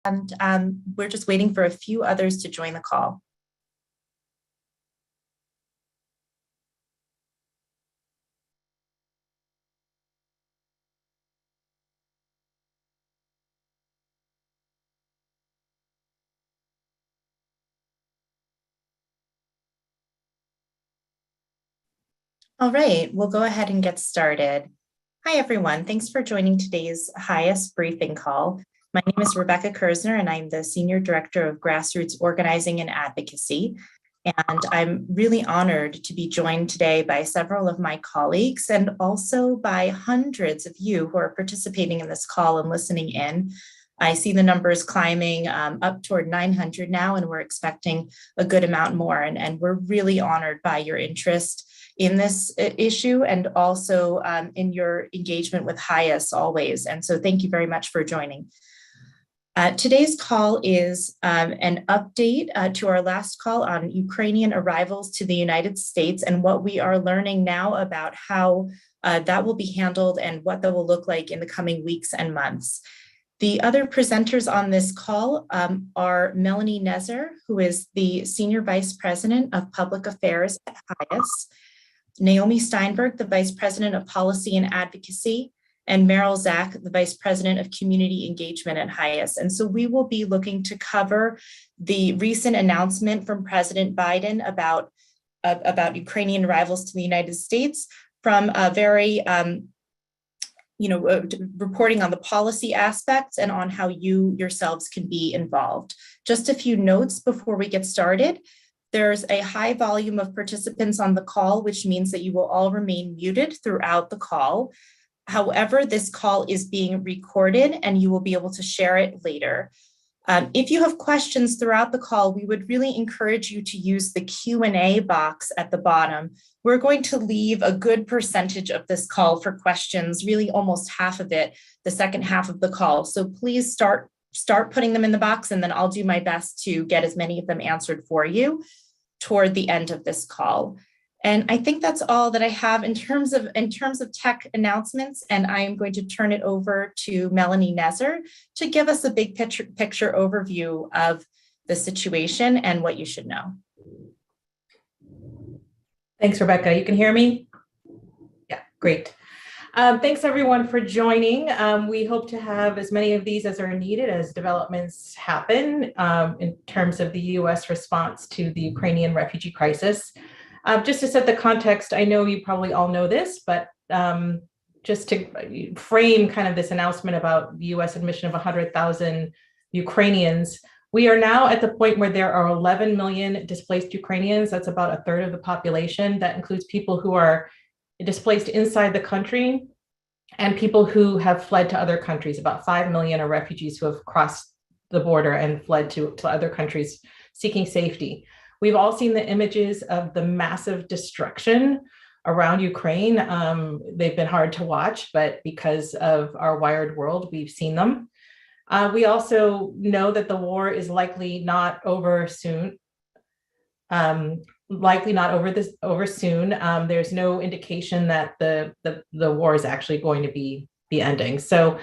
and we're just waiting for a few others to join the call. All right, we'll go ahead and get started. Hi, everyone. Thanks for joining today's HIAS briefing call. My name is Rebecca Kersner, and I'm the Senior Director of Grassroots Organizing and Advocacy. And I'm really honored to be joined today by several of my colleagues and also by hundreds of you who are participating in this call and listening in. I see the numbers climbing up toward 900 now, and we're expecting a good amount more. And we're really honored by your interest in this issue and also in your engagement with HIAS always. And so thank you very much for joining. Today's call is an update to our last call on Ukrainian arrivals to the United States and what we are learning now about how that will be handled and what that will look like in the coming weeks and months. The other presenters on this call are Melanie Nezer, who is the Senior Vice President of Public Affairs at HIAS, Naomi Steinberg, the Vice President of Policy and Advocacy, and Meryl Zach, the Vice President of Community Engagement at HIAS. And so we will be looking to cover the recent announcement from President Biden about Ukrainian arrivals to the United States from a very, reporting on the policy aspects and on how you yourselves can be involved. Just a few notes before we get started. There's a high volume of participants on the call, which means that you will all remain muted throughout the call. However, this call is being recorded and you will be able to share it later. If you have questions throughout the call, we would really encourage you to use the Q&A box at the bottom. We're going to leave a good percentage of this call for questions, really almost half of it, the second half of the call. So please start putting them in the box, and then I'll do my best to get as many of them answered for you toward the end of this call. And I think that's all that I have in terms of tech announcements, and I am going to turn it over to Melanie Nezer to give us a big picture overview of the situation and what you should know. Thanks, Rebecca. You can hear me? Yeah, great. Thanks everyone for joining. We hope to have as many of these as are needed as developments happen in terms of the US response to the Ukrainian refugee crisis. Just to set the context, I know you probably all know this, but just to frame kind of this announcement about the US admission of 100,000 Ukrainians, we are now at the point where there are 11 million displaced Ukrainians. That's about a third of the population. That includes people who are displaced inside the country and people who have fled to other countries. About 5 million are refugees who have crossed the border and fled to other countries seeking safety. We've all seen the images of the massive destruction around Ukraine. They've been hard to watch, but because of our wired world, we've seen them. We also know that the war is likely not over soon. There's no indication that the war is actually going to be ending. So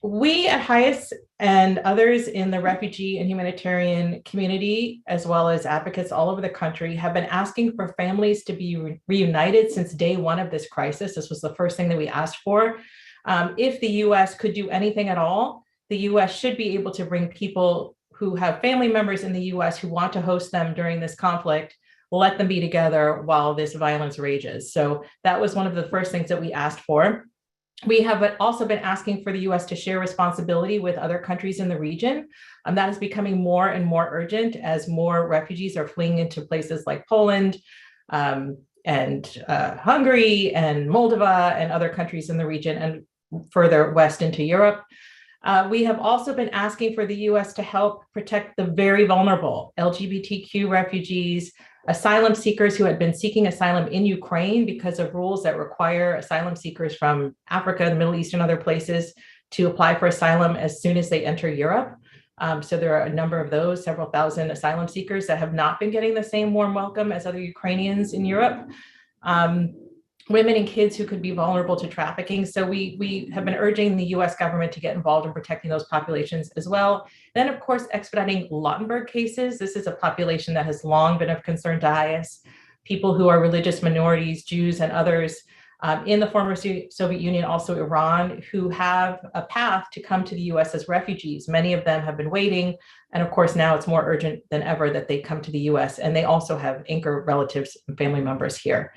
we at HIAS and others in the refugee and humanitarian community, as well as advocates all over the country, have been asking for families to be reunited since day one of this crisis. This was the first thing that we asked for. If the US could do anything at all, the US should be able to bring people who have family members in the US who want to host them during this conflict, let them be together while this violence rages. So that was one of the first things that we asked for. We have also been asking for the US to share responsibility with other countries in the region. That is becoming more and more urgent as more refugees are fleeing into places like Poland and Hungary and Moldova and other countries in the region and further west into Europe. We have also been asking for the US to help protect the very vulnerable LGBTQ refugees, asylum seekers who had been seeking asylum in Ukraine because of rules that require asylum seekers from Africa, the Middle East, and other places to apply for asylum as soon as they enter Europe. So there are a number of those, several thousand asylum seekers that have not been getting the same warm welcome as other Ukrainians in Europe. women and kids who could be vulnerable to trafficking. So we have been urging the US government to get involved in protecting those populations as well. Then, of course, expediting Lautenberg cases. This is a population that has long been of concern to HIAS. People who are religious minorities, Jews and others in the former Soviet Union, also Iran, who have a path to come to the US as refugees. Many of them have been waiting. And of course, now it's more urgent than ever that they come to the US, and they also have anchor relatives and family members here.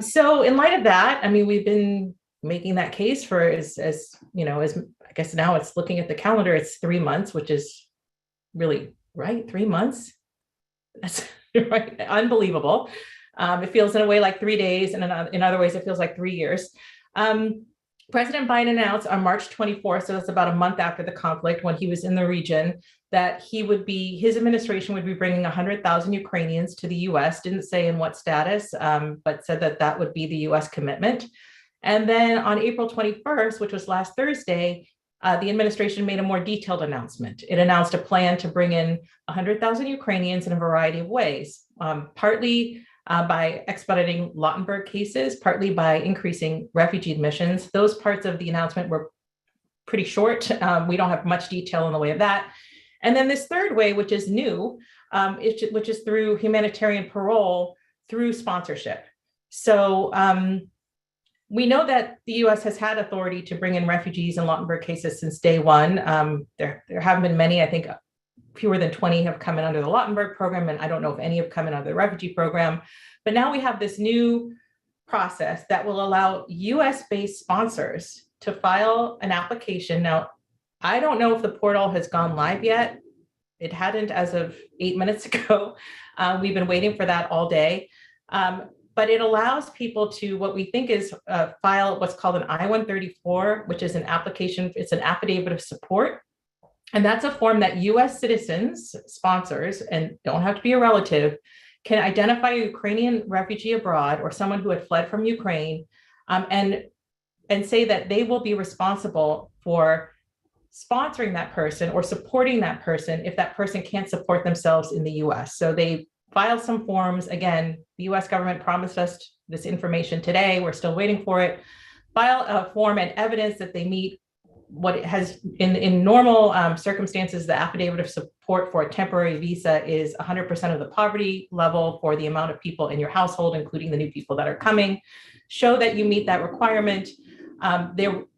So in light of that, I mean, we've been making that case for as you know, as I guess now it's looking at the calendar, it's 3 months, which is really, right? 3 months. That's right. Unbelievable. It feels in a way like 3 days, and in other ways, it feels like 3 years. President Biden announced on March 24th, so that's about a month after the conflict, when he was in the region, that his administration would be bringing 100,000 Ukrainians to the US, didn't say in what status, but said that that would be the US commitment. And then on April 21st, which was last Thursday, the administration made a more detailed announcement. It announced a plan to bring in 100,000 Ukrainians in a variety of ways, partly by expediting Lautenberg cases, partly by increasing refugee admissions. Those parts of the announcement were pretty short. We don't have much detail in the way of that. And then this third way, which is new, which is through humanitarian parole through sponsorship. So we know that the US has had authority to bring in refugees in Lautenberg cases since day one. There haven't been many. I think fewer than 20 have come in under the Lautenberg program, and I don't know if any have come in under the refugee program. But now we have this new process that will allow US-based sponsors to file an application. Now, I don't know if the portal has gone live yet. It hadn't as of 8 minutes ago. We've been waiting for that all day. But it allows people to, what we think is file what's called an I-134, which is an application, it's an affidavit of support. And that's a form that US citizens, sponsors, and don't have to be a relative, can identify a Ukrainian refugee abroad or someone who had fled from Ukraine, and say that they will be responsible for sponsoring that person or supporting that person if that person can't support themselves in the US. So they file some forms. Again, the US government promised us this information today. We're still waiting for it. File a form and evidence that they meet what it has in normal circumstances. The affidavit of support for a temporary visa is 100% of the poverty level for the amount of people in your household, including the new people that are coming. Show that you meet that requirement.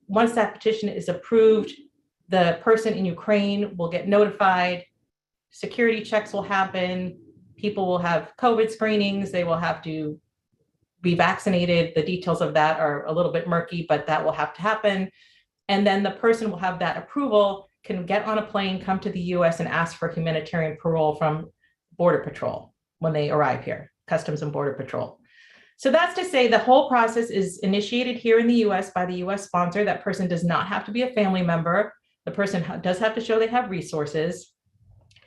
Once that petition is approved, the person in Ukraine will get notified. Security checks will happen. People will have COVID screenings. They will have to be vaccinated. The details of that are a little bit murky, but that will have to happen. And then the person will have that approval, can get on a plane, come to the US and ask for humanitarian parole from Border Patrol when they arrive here, Customs and Border Patrol. So that's to say the whole process is initiated here in the US by the US sponsor. That person does not have to be a family member. The person does have to show they have resources.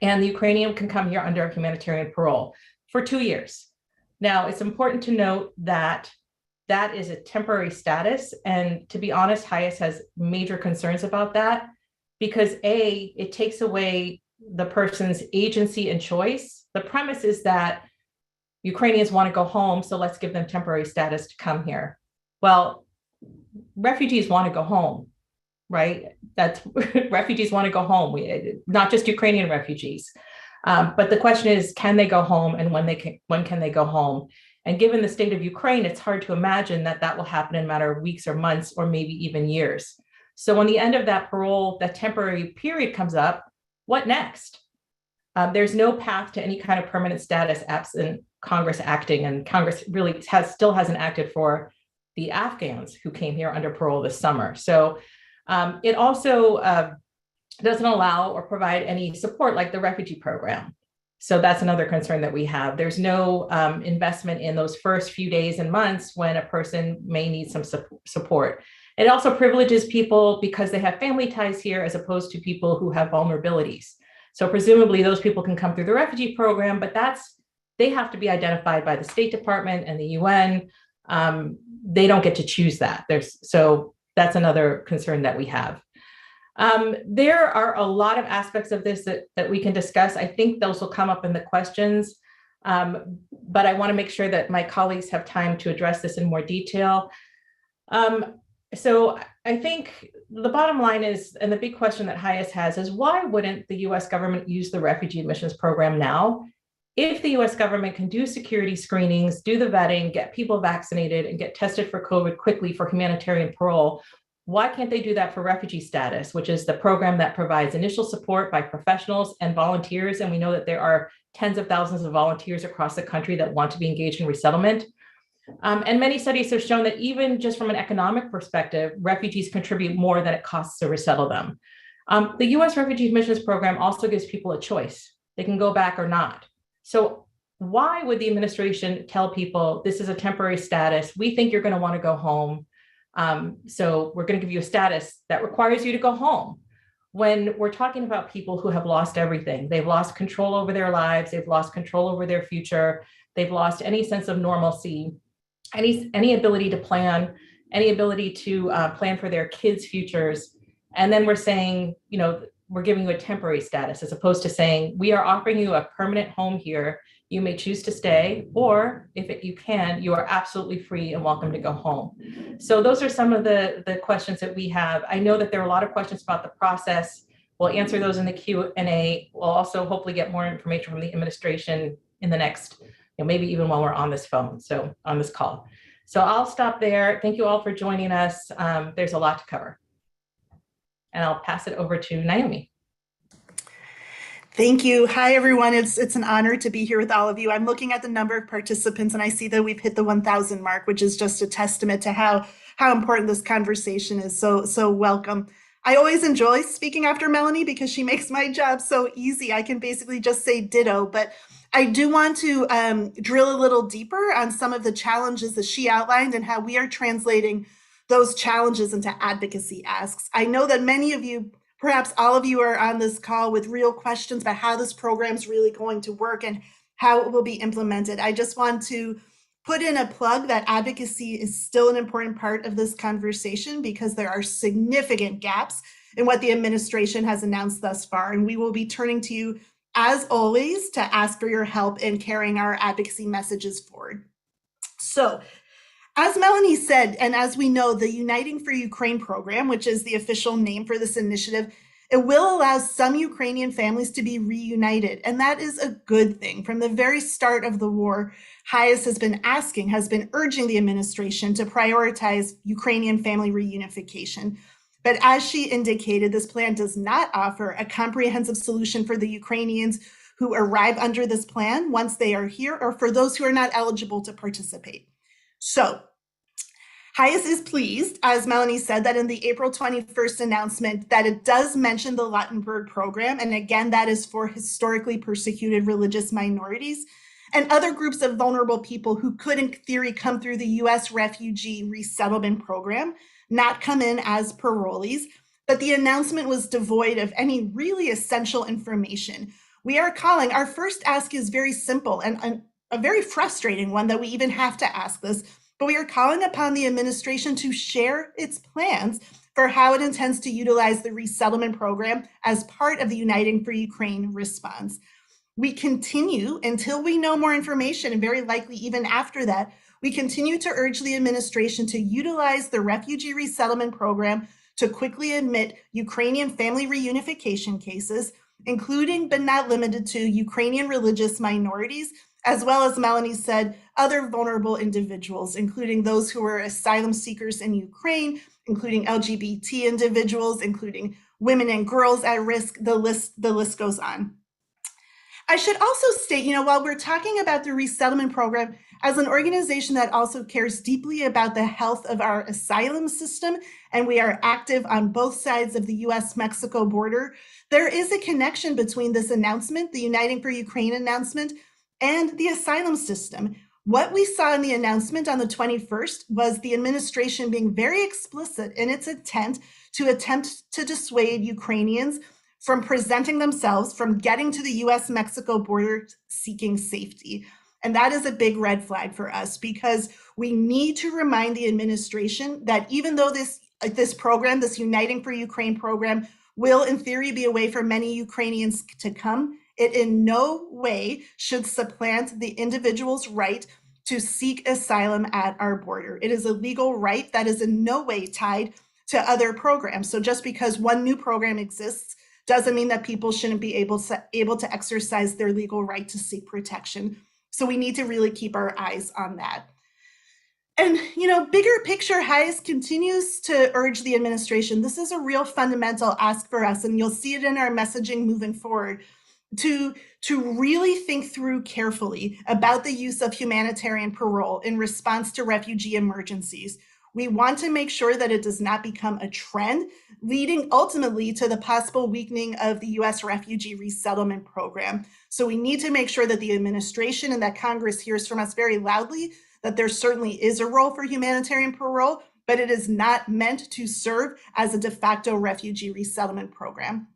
And the Ukrainian can come here under humanitarian parole for 2 years. Now, it's important to note that that is a temporary status. And to be honest, HIAS has major concerns about that because A, it takes away the person's agency and choice. The premise is that Ukrainians want to go home, so let's give them temporary status to come here. Well, refugees want to go home, right? That's refugees want to go home. Not just Ukrainian refugees. But the question is, can they go home, and when can they go home? And given the state of Ukraine, it's hard to imagine that that will happen in a matter of weeks or months or maybe even years. So when the end of that parole, that temporary period comes up, what next? There's no path to any kind of permanent status absent Congress acting, and Congress really still hasn't acted for the Afghans who came here under parole this summer. So it also doesn't allow or provide any support like the refugee program. So that's another concern that we have. There's no investment in those first few days and months when a person may need some support. It also privileges people because they have family ties here as opposed to people who have vulnerabilities. So presumably those people can come through the refugee program, but they have to be identified by the State Department and the UN. They don't get to choose that. So that's another concern that we have. There are a lot of aspects of this that we can discuss. I think those will come up in the questions. But I want to make sure that my colleagues have time to address this in more detail. So I think the bottom line is, and the big question that HIAS has is, why wouldn't the US government use the refugee admissions program now? If the US government can do security screenings, do the vetting, get people vaccinated, and get tested for COVID quickly for humanitarian parole, why can't they do that for refugee status, which is the program that provides initial support by professionals and volunteers? And we know that there are tens of thousands of volunteers across the country that want to be engaged in resettlement. And many studies have shown that even just from an economic perspective, refugees contribute more than it costs to resettle them. The US Refugee Admissions Program also gives people a choice. They can go back or not. So why would the administration tell people this is a temporary status? We think you're going to want to go home. So we're going to give you a status that requires you to go home. When we're talking about people who have lost everything, they've lost control over their lives, they've lost control over their future, they've lost any sense of normalcy, any ability to plan, any ability to plan for their kids' futures. And then we're saying, we're giving you a temporary status, as opposed to saying, we are offering you a permanent home here. You may choose to stay, or if you can, you are absolutely free and welcome to go home. So those are some of the questions that we have. I know that there are a lot of questions about the process. We'll answer those in the Q&A. We'll also hopefully get more information from the administration in the next, maybe even while we're on this phone, so on this call. So I'll stop there. Thank you all for joining us. There's a lot to cover. And I'll pass it over to Naomi. Thank you. Hi, everyone. It's an honor to be here with all of you. I'm looking at the number of participants and I see that we've hit the 1,000 mark, which is just a testament to how important this conversation is. So welcome. I always enjoy speaking after Melanie because she makes my job so easy. I can basically just say ditto, but I do want to drill a little deeper on some of the challenges that she outlined and how we are translating those challenges into advocacy asks. I know that many of you, perhaps all of you, are on this call with real questions about how this program is really going to work and how it will be implemented. I just want to put in a plug that advocacy is still an important part of this conversation because there are significant gaps in what the administration has announced thus far. And we will be turning to you, as always, to ask for your help in carrying our advocacy messages forward. So, as Melanie said, and as we know, the Uniting for Ukraine program, which is the official name for this initiative, it will allow some Ukrainian families to be reunited. And that is a good thing. From the very start of the war, HIAS has been urging the administration to prioritize Ukrainian family reunification. But as she indicated, this plan does not offer a comprehensive solution for the Ukrainians who arrive under this plan once they are here, or for those who are not eligible to participate. So, HIAS is pleased, as Melanie said, that in the April 21st announcement that it does mention the Lautenberg program. And again, that is for historically persecuted religious minorities and other groups of vulnerable people who could, in theory, come through the US refugee resettlement program, not come in as parolees. But the announcement was devoid of any really essential information. We are calling, our first ask is very simple and a very frustrating one that we even have to ask this, but we are calling upon the administration to share its plans for how it intends to utilize the resettlement program as part of the Uniting for Ukraine response. We continue, until we know more information, and very likely even after that, we continue to urge the administration to utilize the refugee resettlement program to quickly admit Ukrainian family reunification cases, including but not limited to Ukrainian religious minorities, as well as Melanie said, other vulnerable individuals, including those who are asylum seekers in Ukraine, including LGBT individuals, including women and girls at risk. The list goes on. I should also state, while we're talking about the resettlement program, as an organization that also cares deeply about the health of our asylum system, and we are active on both sides of the US-Mexico border, there is a connection between this announcement, the Uniting for Ukraine announcement, and the asylum system. What we saw in the announcement on the 21st was the administration being very explicit in its intent to dissuade Ukrainians from presenting themselves, from getting to the US-Mexico border seeking safety. And that is a big red flag for us because we need to remind the administration that even though this program, this Uniting for Ukraine program, will in theory be a way for many Ukrainians to come, It in no way should supplant the individual's right to seek asylum at our border. It is a legal right that is in no way tied to other programs. So just because one new program exists doesn't mean that people shouldn't be able to exercise their legal right to seek protection. So we need to really keep our eyes on that. And, bigger picture, HIAS continues to urge the administration. This is a real fundamental ask for us, and you'll see it in our messaging moving forward, to really think through carefully about the use of humanitarian parole in response to refugee emergencies. We want to make sure that it does not become a trend, leading ultimately to the possible weakening of the U.S. refugee resettlement program. So we need to make sure that the administration and that Congress hears from us very loudly that there certainly is a role for humanitarian parole, but it is not meant to serve as a de facto refugee resettlement program.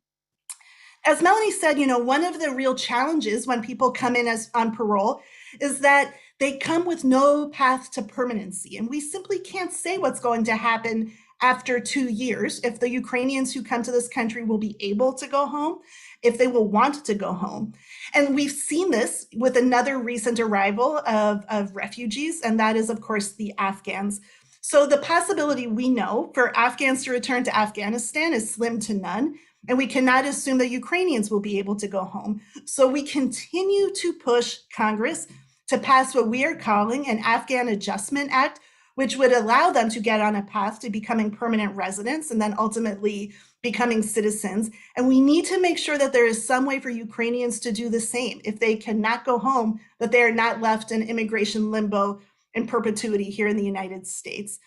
As Melanie said, one of the real challenges when people come in on parole is that they come with no path to permanency. And we simply can't say what's going to happen after 2 years, if the Ukrainians who come to this country will be able to go home, if they will want to go home. And we've seen this with another recent arrival of refugees, and that is, of course, the Afghans. So the possibility we know for Afghans to return to Afghanistan is slim to none, and we cannot assume that Ukrainians will be able to go home. So we continue to push Congress to pass what we are calling an Afghan Adjustment Act, which would allow them to get on a path to becoming permanent residents and then ultimately becoming citizens. And we need to make sure that there is some way for Ukrainians to do the same. If they cannot go home, that they are not left in immigration limbo in perpetuity here in the United States.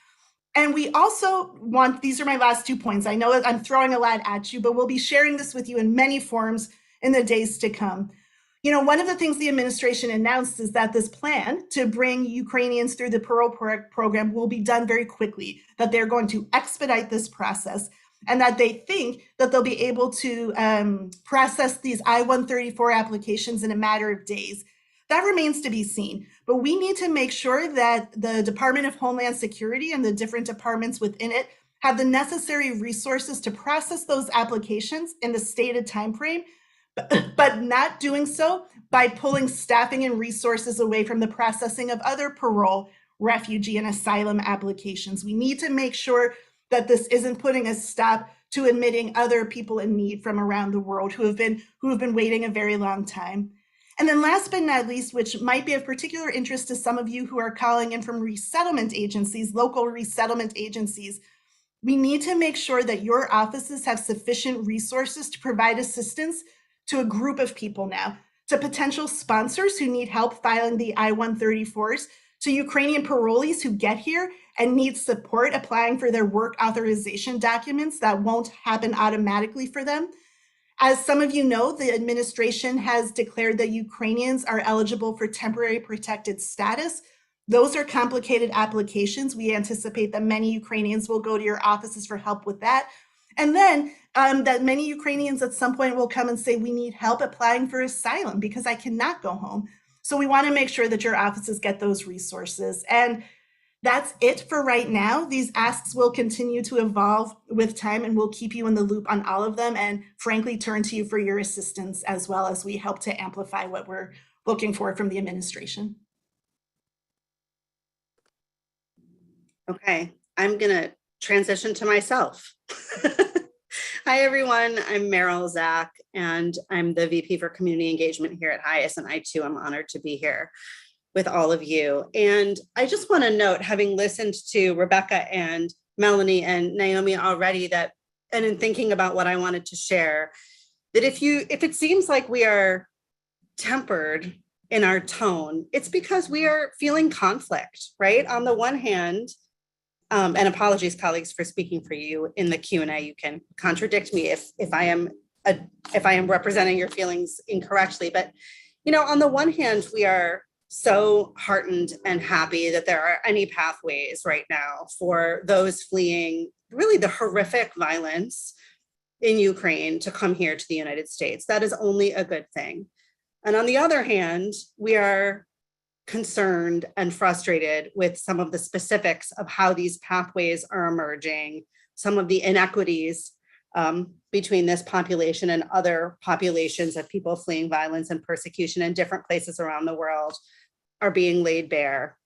And we also want, these are my last 2 points. I know I'm throwing a lot at you, but we'll be sharing this with you in many forms in the days to come. One of the things the administration announced is that this plan to bring Ukrainians through the Parole program will be done very quickly, that they're going to expedite this process, and that they think that they'll be able to process these I-134 applications in a matter of days. That remains to be seen, but we need to make sure that the Department of Homeland Security and the different departments within it have the necessary resources to process those applications in the stated timeframe, but not doing so by pulling staffing and resources away from the processing of other parole, refugee, and asylum applications. We need to make sure that this isn't putting a stop to admitting other people in need from around the world who have been waiting a very long time. And then last but not least, which might be of particular interest to some of you who are calling in from resettlement agencies, local resettlement agencies, we need to make sure that your offices have sufficient resources to provide assistance to a group of people now, to potential sponsors who need help filing the I-134s, to Ukrainian parolees who get here and need support applying for their work authorization documents that won't happen automatically for them. As some of you know, the administration has declared that Ukrainians are eligible for temporary protected status. Those are complicated applications. We anticipate that many Ukrainians will go to your offices for help with that. And then that many Ukrainians at some point will come and say, we need help applying for asylum because I cannot go home. So we want to make sure that your offices get those resources. And that's it for right now. These asks will continue to evolve with time, and we'll keep you in the loop on all of them, and frankly, turn to you for your assistance as well as we help to amplify what we're looking for from the administration. Okay, I'm gonna transition to myself. Hi, everyone. I'm Meryl Zach, and I'm the VP for Community Engagement here at HIAS, and I too am honored to be here with all of you. And I just want to note, having listened to Rebecca and Melanie and Naomi already, that, and in thinking about what I wanted to share, that if it seems like we are tempered in our tone, it's because we are feeling conflict, right? On the one hand, and apologies, colleagues, for speaking for you in the Q&A. You can contradict me if I am representing your feelings incorrectly. But on the one hand, we are so heartened and happy that there are any pathways right now for those fleeing really the horrific violence in Ukraine to come here to the United States. That is only a good thing. And on the other hand, we are concerned and frustrated with some of the specifics of how these pathways are emerging, some of the inequities between this population and other populations of people fleeing violence and persecution in different places around the world are being laid bare.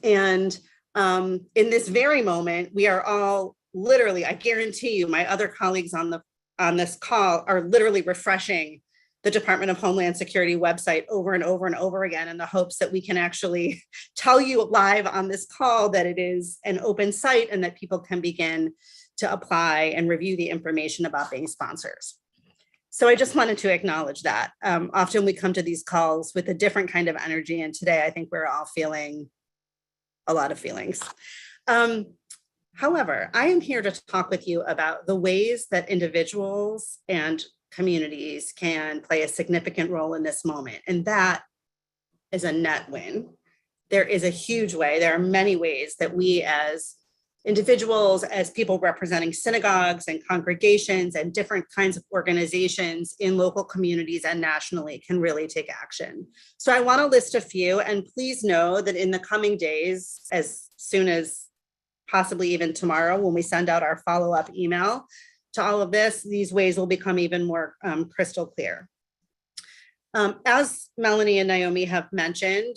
And in this very moment, we are all literally, I guarantee you, my other colleagues on this call are literally refreshing the Department of Homeland Security website over and over and over again in the hopes that we can actually tell you live on this call that it is an open site and that people can begin to apply and review the information about being sponsors. So I just wanted to acknowledge that. Often we come to these calls with a different kind of energy, and today I think we're all feeling a lot of feelings. However, I am here to talk with you about the ways that individuals and communities can play a significant role in this moment. And that is a net win. There is a huge way. There are many ways that we as individuals, as people representing synagogues and congregations and different kinds of organizations in local communities and nationally can really take action. So I want to list a few, and please know that in the coming days, as soon as possibly even tomorrow, when we send out our follow-up email to all of this, these ways will become even more crystal clear. As Melanie and Naomi have mentioned,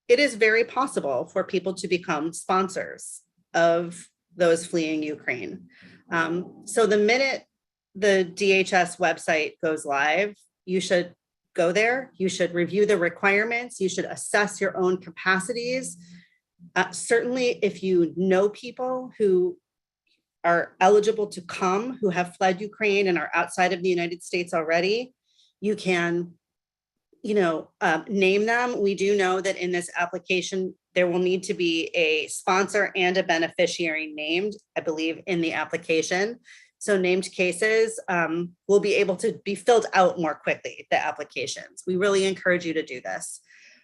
it is very possible for people to become sponsors of those fleeing Ukraine. So the minute the DHS website goes live, you should go there, you should review the requirements, you should assess your own capacities. Certainly, if you know people who are eligible to come, who have fled Ukraine and are outside of the United States already, you can, name them. We do know that in this application, there will need to be a sponsor and a beneficiary named, I believe, in the application. So named cases will be able to be filled out more quickly, the applications. We really encourage you to do this.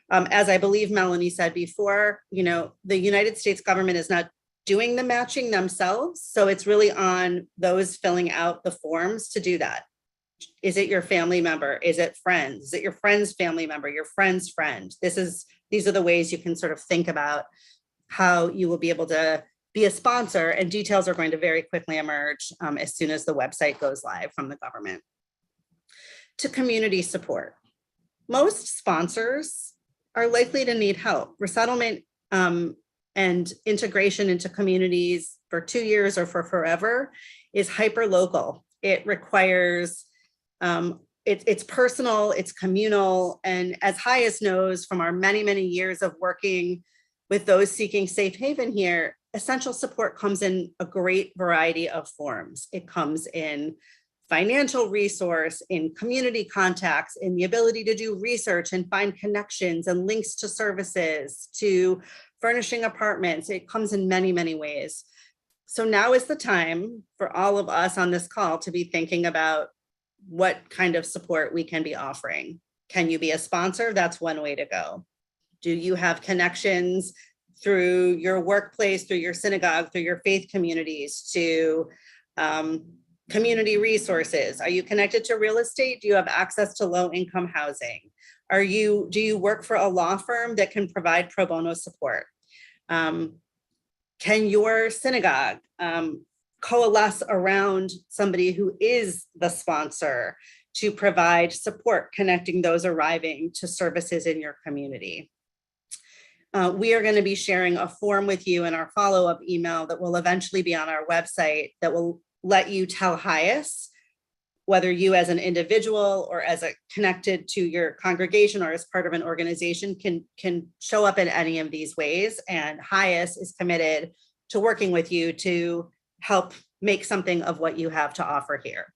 As I believe Melanie said before, the United States government is not doing the matching themselves. So it's really on those filling out the forms to do that. Is it your family member? Is it friends? Is it your friend's family member, your friend's friend? These are the ways you can sort of think about how you will be able to be a sponsor, and details are going to very quickly emerge as soon as the website goes live from the government. To community support. Most sponsors are likely to need help. Resettlement and integration into communities for 2 years or for forever is hyper local. It requires, it's personal, it's communal. And as HIAS knows from our many, many years of working with those seeking safe haven here, essential support comes in a great variety of forms. It comes in financial resource, in community contacts, in the ability to do research and find connections and links to services, to furnishing apartments. It comes in many, many ways. So now is the time for all of us on this call to be thinking about what kind of support we can be offering. Can you be a sponsor? That's one way to go. Do you have connections through your workplace, through your synagogue, through your faith communities to community resources? Are you connected to real estate? Do you have access to low income housing? Do you work for a law firm that can provide pro bono support? Can your synagogue coalesce around somebody who is the sponsor to provide support, connecting those arriving to services in your community? We are going to be sharing a form with you in our follow-up email that will eventually be on our website that will let you tell HIAS whether you as an individual or as a connected to your congregation or as part of an organization can show up in any of these ways. And HIAS is committed to working with you to help make something of what you have to offer here.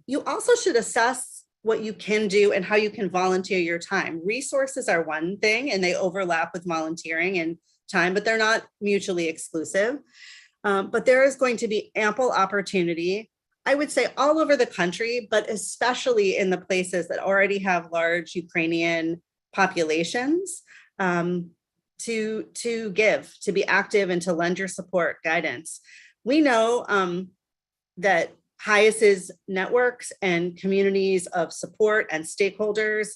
You also should assess what you can do and how you can volunteer your time. Resources are one thing and they overlap with volunteering and time, but they're not mutually exclusive. But there is going to be ample opportunity, I would say all over the country, but especially in the places that already have large Ukrainian populations, to give, to be active and to lend your support, guidance. We know that HIAS's networks and communities of support and stakeholders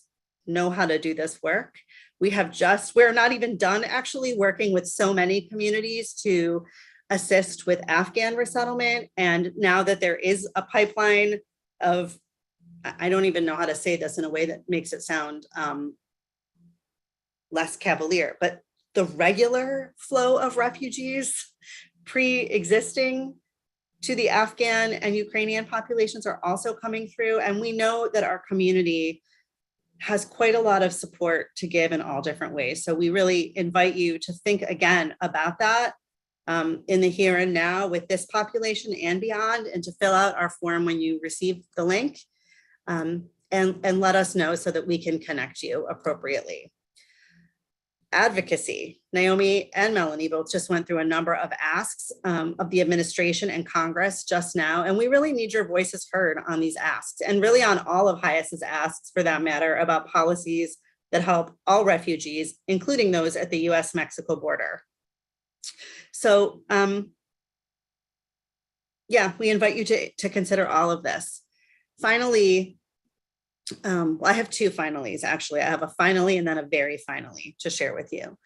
know how to do this work. We're not even done actually working with so many communities to assist with Afghan resettlement. And now that there is a pipeline of, I don't even know how to say this in a way that makes it sound less cavalier, but the regular flow of refugees pre-existing to the Afghan and Ukrainian populations are also coming through. And we know that our community has quite a lot of support to give in all different ways. So we really invite you to think again about that in the here and now with this population and beyond, and to fill out our form when you receive the link, and let us know so that we can connect you appropriately. Advocacy. Naomi and Melanie both just went through a number of asks of the administration and Congress just now, and we really need your voices heard on these asks, and really on all of HIAS's asks for that matter, about policies that help all refugees, including those at the US-Mexico border. So yeah, we invite you to consider all of this. Finally, well, I have two finallys, actually. I have a finally and then a very finally to share with you.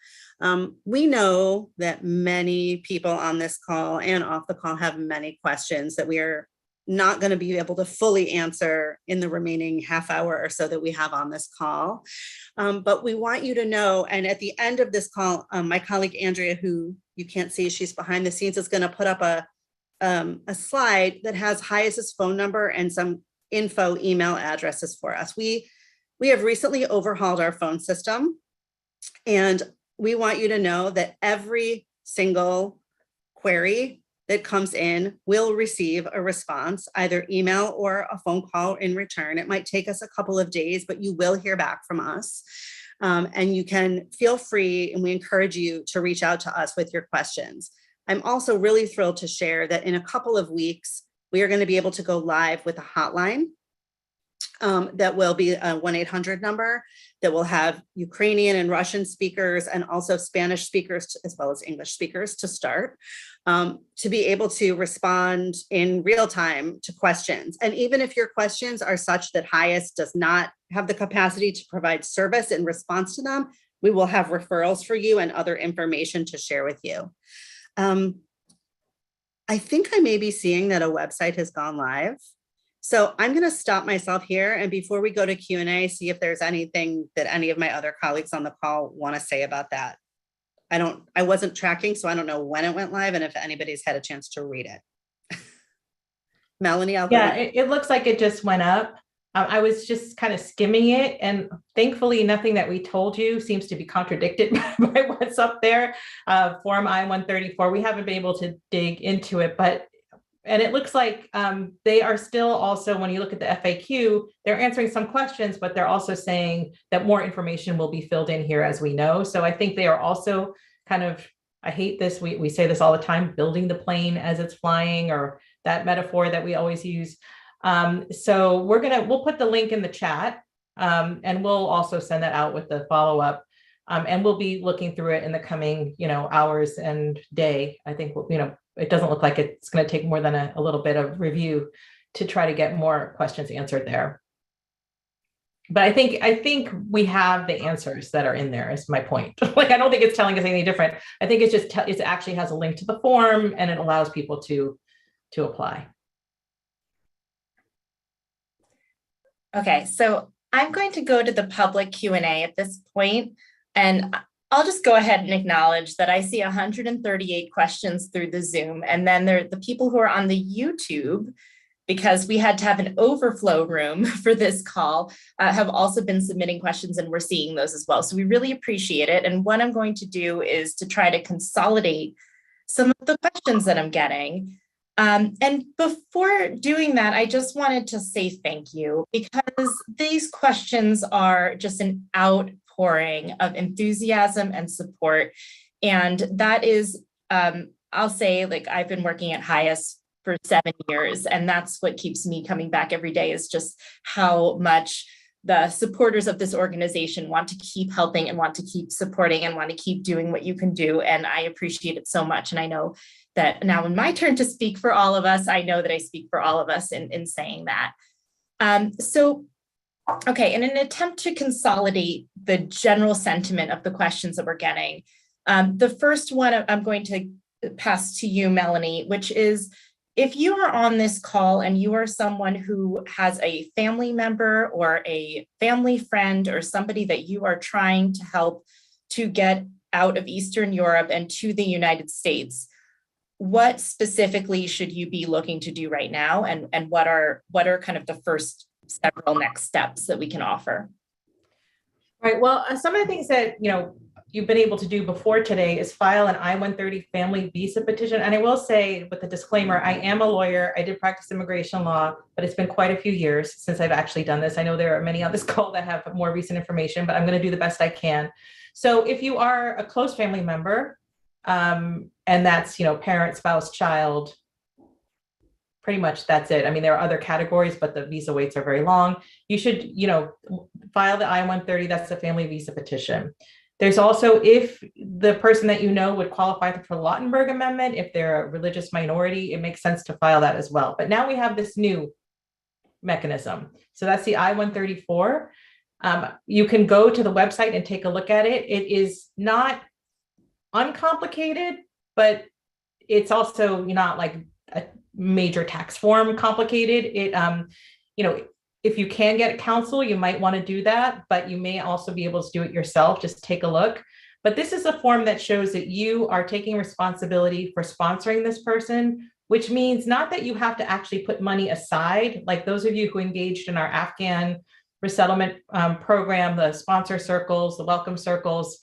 We know that many people on this call and off the call have many questions that we are not going to be able to fully answer in the remaining half hour or so that we have on this call. But we want you to know, and at the end of this call, my colleague Andrea, who you can't see, she's behind the scenes, is going to put up a slide that has HIAS's phone number and some info email addresses for us. We have recently overhauled our phone system, and we want you to know that every single query that comes in will receive a response, either email or a phone call in return. It might take us a couple of days, but you will hear back from us. And you can feel free, and we encourage you to reach out to us with your questions. I'm also really thrilled to share that in a couple of weeks, we are going to be able to go live with a hotline that will be a 1-800 number that will have Ukrainian and Russian speakers and also Spanish speakers as well as English speakers to start, to be able to respond in real time to questions. And even if your questions are such that HIAS does not have the capacity to provide service in response to them, we will have referrals for you and other information to share with you. I think I may be seeing that a website has gone live. So I'm going to stop myself here. And before we go to Q&A, see if there's anything that any of my other colleagues on the call want to say about that. I wasn't tracking, so I don't know when it went live and if anybody's had a chance to read it. Melanie, I'll go. Yeah, it looks like it just went up. I was just kind of skimming it, and thankfully nothing that we told you seems to be contradicted by what's up there. Form I-134, we haven't been able to dig into it, and it looks like they are still also, when you look at the FAQ, they're answering some questions, but they're also saying that more information will be filled in here as we know. So I think they are also kind of, I hate this, we say this all the time, building the plane as it's flying, or that metaphor that we always use. So we'll put the link in the chat, and we'll also send that out with the follow-up, and we'll be looking through it in the coming, hours and day. I think, it doesn't look like it's going to take more than a little bit of review to try to get more questions answered there. But I think we have the answers that are in there, is my point. Like, I don't think it's telling us anything different. I think it's just, it actually has a link to the form, and it allows people to apply. Okay, so I'm going to go to the public Q&A at this point, and I'll just go ahead and acknowledge that I see 138 questions through the Zoom, and then there are the people who are on the YouTube, because we had to have an overflow room for this call, have also been submitting questions, and we're seeing those as well. So we really appreciate it. And what I'm going to do is to try to consolidate some of the questions that I'm getting. And before doing that, I just wanted to say thank you, because these questions are just an outpouring of enthusiasm and support. And that is, I'll say, like, I've been working at HIAS for 7 years, and that's what keeps me coming back every day, is just how much the supporters of this organization want to keep helping and want to keep supporting and want to keep doing what you can do. And I appreciate it so much. And I know that now, in my turn to speak for all of us, I know that I speak for all of us in saying that. Okay, in an attempt to consolidate the general sentiment of the questions that we're getting, the first one I'm going to pass to you, Melanie, which is, if you are on this call and you are someone who has a family member or a family friend or somebody that you are trying to help to get out of Eastern Europe and to the United States, what specifically should you be looking to do right now? And what are kind of the first several next steps that we can offer? Right. Well, some of the things that, you've been able to do before today is file an I-130 family visa petition. And I will say, with the disclaimer, I am a lawyer. I did practice immigration law, but it's been quite a few years since I've actually done this. I know there are many on this call that have more recent information, but I'm going to do the best I can. So if you are a close family member, and that's, parent, spouse, child, pretty much that's it. I mean, there are other categories, but the visa waits are very long. You should, file the I-130, that's the family visa petition. There's also, if the person that would qualify for the Lautenberg Amendment, if they're a religious minority, it makes sense to file that as well. But now we have this new mechanism. So that's the I-134. You can go to the website and take a look at it. It is not uncomplicated, but it's also not like a major tax form complicated. It, if you can get counsel, you might want to do that, but you may also be able to do it yourself. Just take a look. But this is a form that shows that you are taking responsibility for sponsoring this person, which means not that you have to actually put money aside. Like those of you who engaged in our Afghan resettlement program, the sponsor circles, the welcome circles,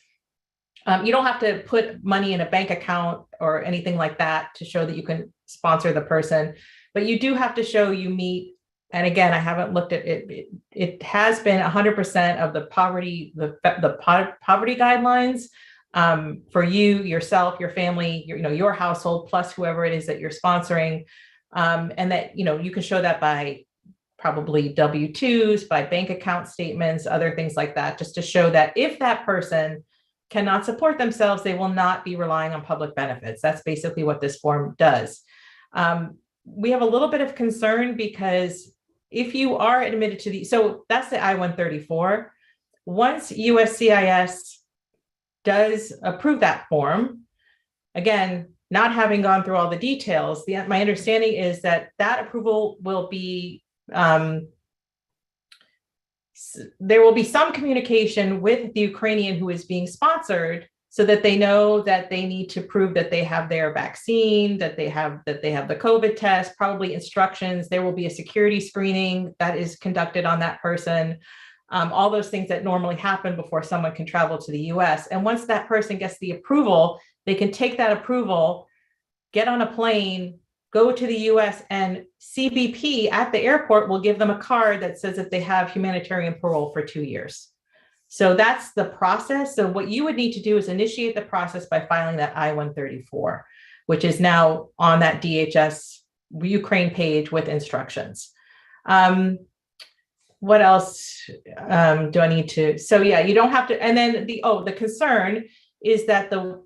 you don't have to put money in a bank account or anything like that to show that you can sponsor the person, but you do have to show you meet. And again, I haven't looked at it. It has been 100% of the poverty guidelines for you, yourself, your family, your household, plus whoever it is that you're sponsoring. And that, you can show that by probably W-2s, by bank account statements, other things like that, just to show that if that person cannot support themselves, they will not be relying on public benefits. That's basically what this form does. We have a little bit of concern because if you are admitted to so that's the I-134. Once USCIS does approve that form, again, not having gone through all the details, my understanding is that approval will be, there will be some communication with the Ukrainian who is being sponsored so that they know that they need to prove that they have their vaccine, that they have the COVID test, probably instructions. There will be a security screening that is conducted on that person. All those things that normally happen before someone can travel to the US. And once that person gets the approval, they can take that approval, get on a plane, go to the US, and CBP at the airport will give them a card that says that they have humanitarian parole for 2 years. So that's the process. So what you would need to do is initiate the process by filing that I-134, which is now on that DHS Ukraine page with instructions. What else do I need to? So yeah, you don't have to. And then the concern is that the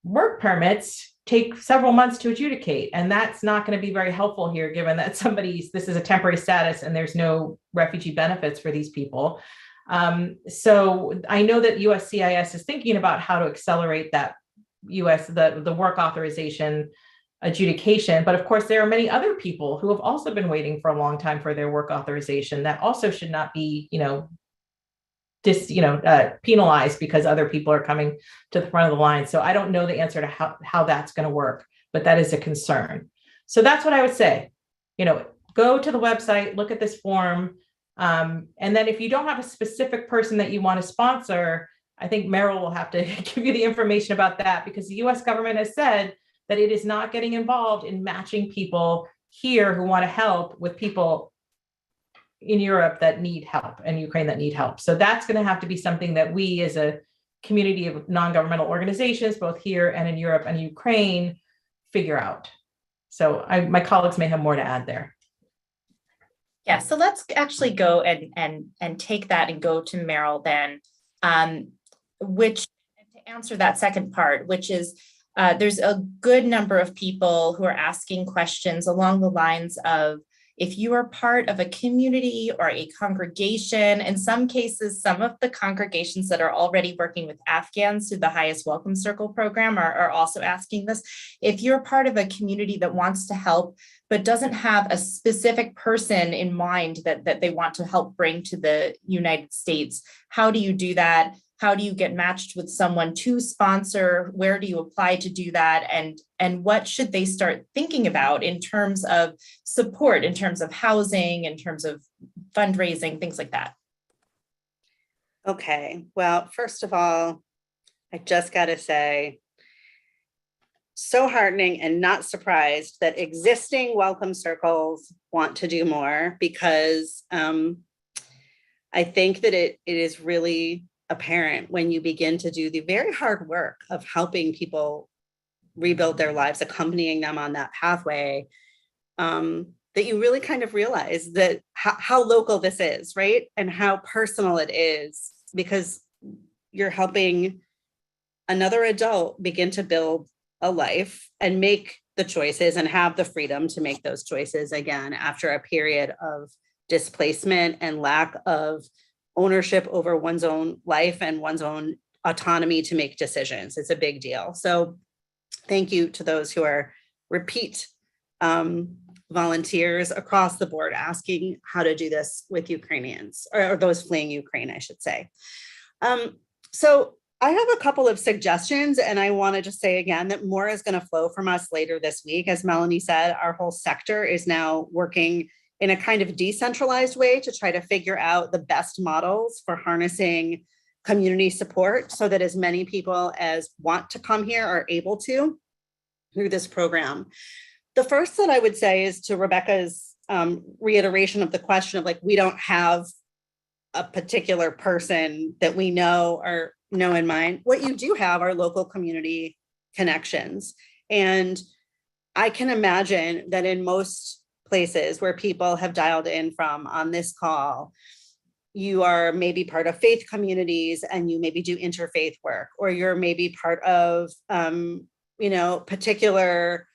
work permits take several months to adjudicate. And that's not going to be very helpful here, given that this is a temporary status and there's no refugee benefits for these people. So I know that USCIS is thinking about how to accelerate that the work authorization adjudication. But of course, there are many other people who have also been waiting for a long time for their work authorization that also should not be, penalized because other people are coming to the front of the line. So I don't know the answer to how that's going to work, but that is a concern. So that's what I would say. Go to the website, look at this form. And then if you don't have a specific person that you want to sponsor, I think Meryl will have to give you the information about that, because the US government has said that it is not getting involved in matching people here who want to help with people in Europe that need help and Ukraine that need help. So that's going to have to be something that we as a community of non-governmental organizations, both here and in Europe and Ukraine, figure out. So my colleagues may have more to add there. Yeah, so let's actually go and take that and go to Meryl then, which, to answer that second part, which is there's a good number of people who are asking questions along the lines of, If you are part of a community or a congregation, in some cases, some of the congregations that are already working with Afghans through the HIAS Welcome Circle program are also asking this. If you're part of a community that wants to help, but doesn't have a specific person in mind that they want to help bring to the United States, how do you do that? How do you get matched with someone to sponsor? Where do you apply to do that? And what should they start thinking about in terms of support, in terms of housing, in terms of fundraising, things like that? Okay, well, first of all, I just got to say, so heartening and not surprised that existing welcome circles want to do more, because I think that it is really apparent when you begin to do the very hard work of helping people rebuild their lives, accompanying them on that pathway, that you really kind of realize that how local this is, right? And how personal it is, because you're helping another adult begin to build a life and make the choices and have the freedom to make those choices again after a period of displacement and lack of ownership over one's own life and one's own autonomy to make decisions. It's a big deal. So thank you to those who are repeat volunteers across the board asking how to do this with Ukrainians, or those fleeing Ukraine, I should say. So I have a couple of suggestions, and I want to just say again that more is going to flow from us later this week. As Melanie said, our whole sector is now working in a kind of decentralized way to try to figure out the best models for harnessing community support so that as many people as want to come here are able to through this program. The first that I would say is to Rebecca's reiteration of the question of, like, we don't have a particular person that we know or know in mind. What you do have are local community connections. And I can imagine that in most places where people have dialed in from on this call, you are maybe part of faith communities and you maybe do interfaith work, or you're maybe part of, particular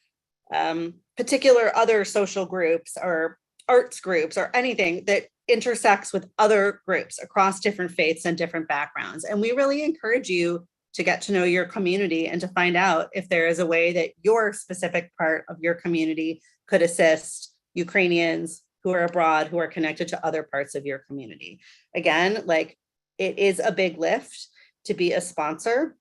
other social groups or arts groups or anything that intersects with other groups across different faiths and different backgrounds. And we really encourage you to get to know your community and to find out if there is a way that your specific part of your community could assist Ukrainians who are abroad, who are connected to other parts of your community. Again, like, it is a big lift to be a sponsor,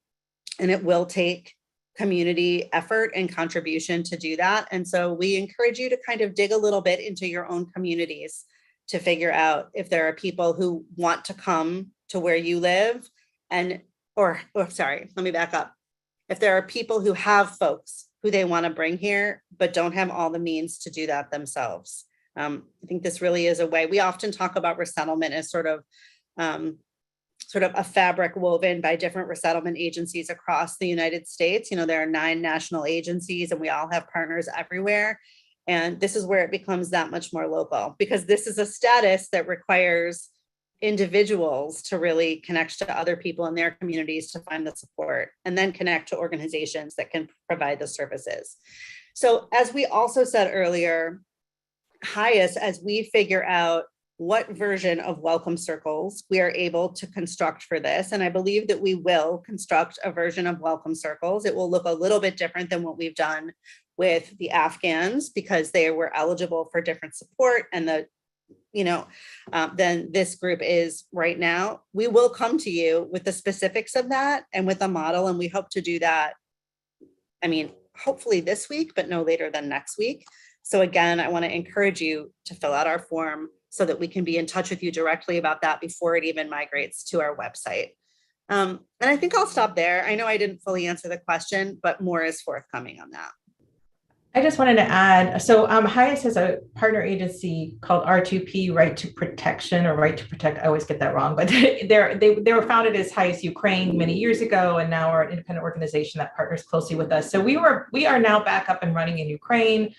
and it will take community effort and contribution to do that. And so we encourage you to kind of dig a little bit into your own communities to figure out if there are people who want to come to where you live, and, let me back up. If there are people who have folks who they want to bring here, but don't have all the means to do that themselves. I think this really is a way. We often talk about resettlement as sort of a fabric woven by different resettlement agencies across the United States. You know, there are 9 national agencies and we all have partners everywhere. And this is where it becomes that much more local, because this is a status that requires individuals to really connect to other people in their communities to find the support, and then connect to organizations that can provide the services. So as we also said earlier, HIAS, as we figure out what version of welcome circles we are able to construct for this, and I believe that we will construct a version of welcome circles. It will look a little bit different than what we've done with the Afghans, because they were eligible for different support and than this group is right now. We will come to you with the specifics of that and with a model, and we hope to do that, hopefully this week, but no later than next week. So again, I want to encourage you to fill out our form so that we can be in touch with you directly about that before it even migrates to our website. And I think I'll stop there. I know I didn't fully answer the question, but more is forthcoming on that. I just wanted to add, so HIAS has a partner agency called R2P, Right to Protection, or Right to Protect. I always get that wrong, but they were founded as HIAS Ukraine many years ago, and now are an independent organization that partners closely with us. So we are now back up and running in Ukraine.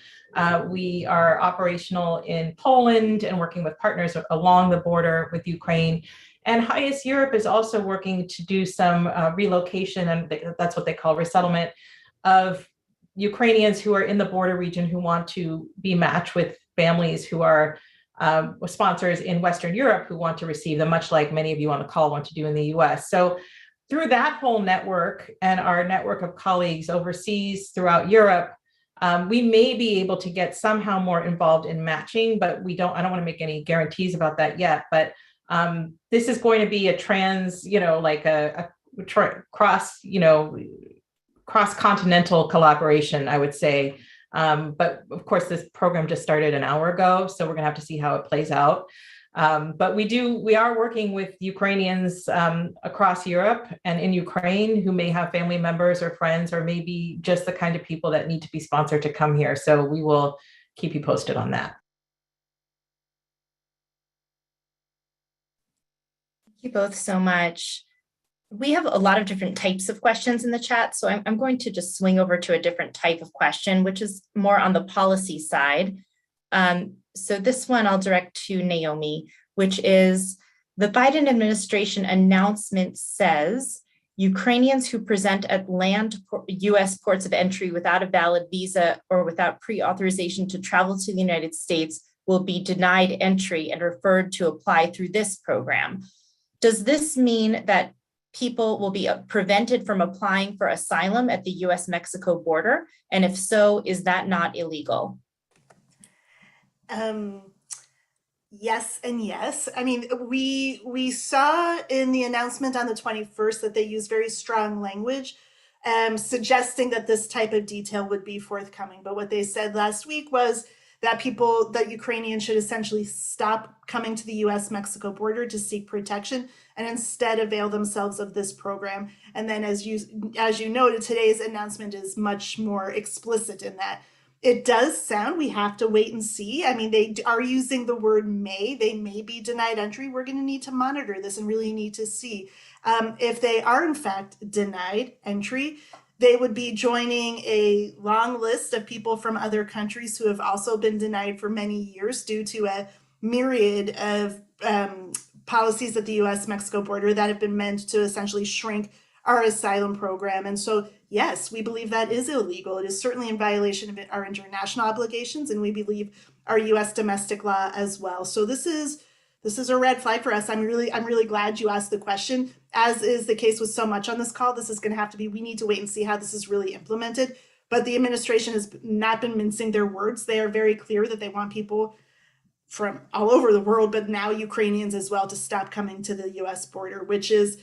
We are operational in Poland and working with partners along the border with Ukraine. And HIAS Europe is also working to do some relocation, and that's what they call resettlement, of Ukrainians who are in the border region who want to be matched with families who are sponsors in Western Europe who want to receive them, much like many of you on the call want to do in the US. So through that whole network and our network of colleagues overseas throughout Europe, we may be able to get somehow more involved in matching, but I don't want to make any guarantees about that yet. But this is going to be a cross-continental collaboration, I would say. But of course, this program just started an hour ago, so we're going to have to see how it plays out. But we are working with Ukrainians across Europe and in Ukraine who may have family members or friends, or maybe just the kind of people that need to be sponsored to come here. So we will keep you posted on that. Thank you both so much. We have a lot of different types of questions in the chat, so I'm going to just swing over to a different type of question, which is more on the policy side. So this one I'll direct to Naomi, which is the Biden administration announcement says Ukrainians who present at U.S. ports of entry without a valid visa or without pre-authorization to travel to the United States will be denied entry and referred to apply through this program. Does this mean that people will be prevented from applying for asylum at the US-Mexico border? And if so, is that not illegal? Yes and yes. I mean, we saw in the announcement on the 21st that they used very strong language, suggesting that this type of detail would be forthcoming. But what they said last week was that Ukrainians should essentially stop coming to the US-Mexico border to seek protection and instead avail themselves of this program. And then as you noted, today's announcement is much more explicit in that. It does sound, we have to wait and see. I mean, they are using the word may. They may be denied entry. We're going to need to monitor this and really need to see. If they are in fact denied entry, they would be joining a long list of people from other countries who have also been denied for many years due to a myriad of policies at the US-Mexico border that have been meant to essentially shrink our asylum program. And so, yes, we believe that is illegal. It is certainly in violation of our international obligations, and we believe our US domestic law as well. So this is a red flag for us. I'm really glad you asked the question. As is the case with so much on this call, this is going to have to be, we need to wait and see how this is really implemented. But the administration has not been mincing their words. They are very clear that they want people from all over the world, but now Ukrainians as well, to stop coming to the US border, which is